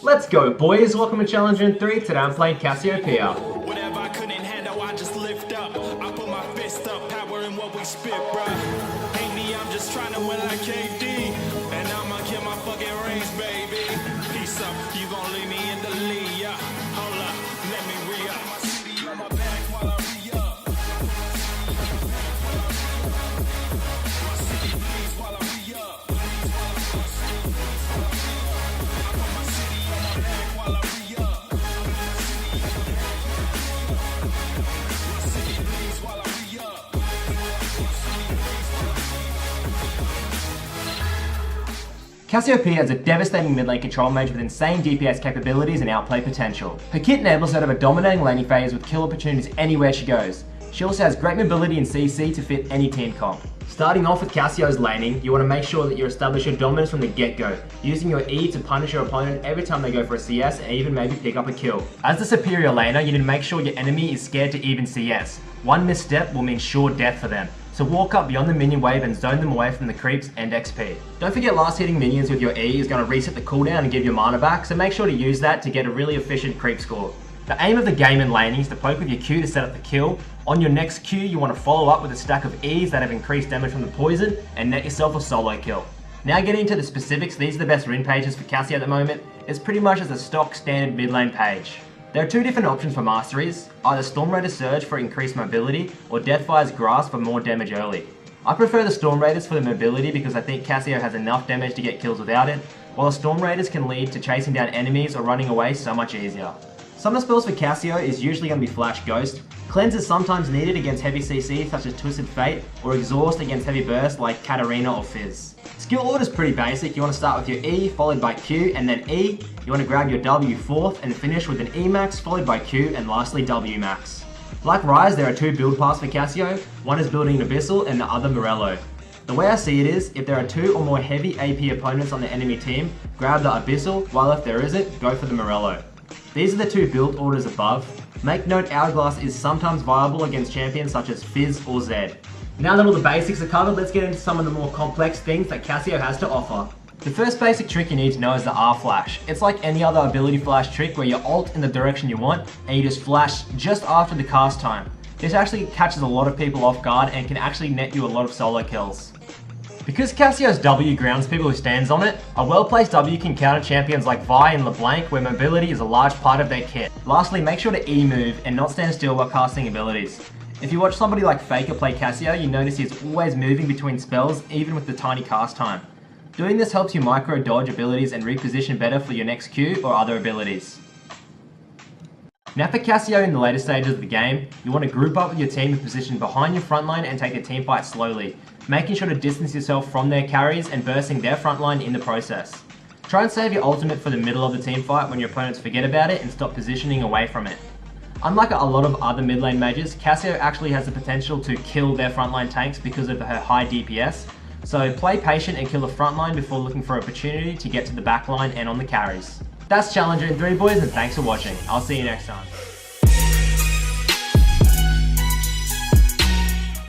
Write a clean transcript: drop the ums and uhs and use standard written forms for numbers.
Let's go, boys. Welcome to Challenger in 3. Today I'm playing Cassiopeia. Whatever I couldn't handle, I just lift up. I put my fist up, power in what we spit, bro. Hate me, I'm just trying to win like KD. And I'ma kill my fucking rings, baby. Peace up, you gon' leave me in the lead, yeah. Hold up, let me re-up. My city on my back while I re-up. My city bleeds while I re-up. My city on my back while I re-up. My city bleeds while I re-up. Cassiopeia is a devastating mid lane control mage with insane DPS capabilities and outplay potential. Her kit enables her to have a dominating laning phase with kill opportunities anywhere she goes. She also has great mobility in CC to fit any team comp. Starting off with Cassio's laning, you want to make sure that you establish your dominance from the get-go, using your E to punish your opponent every time they go for a CS and even maybe pick up a kill. As the superior laner, you need to make sure your enemy is scared to even CS. One misstep will mean sure death for them. So walk up beyond the minion wave and zone them away from the creeps and XP. Don't forget last hitting minions with your E is going to reset the cooldown and give your mana back, so make sure to use that to get a really efficient creep score. The aim of the game in laning is to poke with your Q to set up the kill. On your next Q, you want to follow up with a stack of E's that have increased damage from the poison and net yourself a solo kill. Now getting into the specifics, these are the best rune pages for Cassio at the moment. It's pretty much as a stock standard mid lane page. There are two different options for masteries, either Storm Raider Surge for increased mobility or Deathfire's Grasp for more damage early. I prefer the Storm Raiders for the mobility because I think Cassio has enough damage to get kills without it, while the Storm Raiders can lead to chasing down enemies or running away so much easier. Summer spells for Cassio is usually going to be Flash Ghost. Cleanse is sometimes needed against heavy CC such as Twisted Fate, or Exhaust against heavy burst like Katarina or Fizz. Skill order is pretty basic. You want to start with your E followed by Q and then E. You want to grab your W fourth and finish with an E max followed by Q and lastly W max. Like Rise, there are two build paths for Cassio. One is building an Abyssal and the other Morello. The way I see it is, if there are two or more heavy AP opponents on the enemy team, grab the Abyssal, while if there isn't, go for the Morello. These are the two build orders above. Make note Hourglass is sometimes viable against champions such as Fizz or Zed. Now that all the basics are covered, let's get into some of the more complex things that Cassio has to offer. The first basic trick you need to know is the R flash. It's like any other ability flash trick where you ult in the direction you want and you just flash just after the cast time. This actually catches a lot of people off guard and can actually net you a lot of solo kills. Because Cassio's W grounds people who stands on it, a well-placed W can counter champions like Vi and LeBlanc where mobility is a large part of their kit. Lastly, make sure to E move and not stand still while casting abilities. If you watch somebody like Faker play Cassio, you notice he's always moving between spells even with the tiny cast time. Doing this helps you micro dodge abilities and reposition better for your next Q or other abilities. Now for Cassio in the later stages of the game, you want to group up with your team and position behind your front line and take a team fight slowly, making sure to distance yourself from their carries and bursting their front line in the process. Try and save your ultimate for the middle of the team fight when your opponents forget about it and stop positioning away from it. Unlike a lot of other mid lane mages, Cassio actually has the potential to kill their frontline tanks because of her high DPS, so play patient and kill the frontline before looking for opportunity to get to the backline and on the carries. That's Challenger in 3, boys, and thanks for watching. I'll see you next time.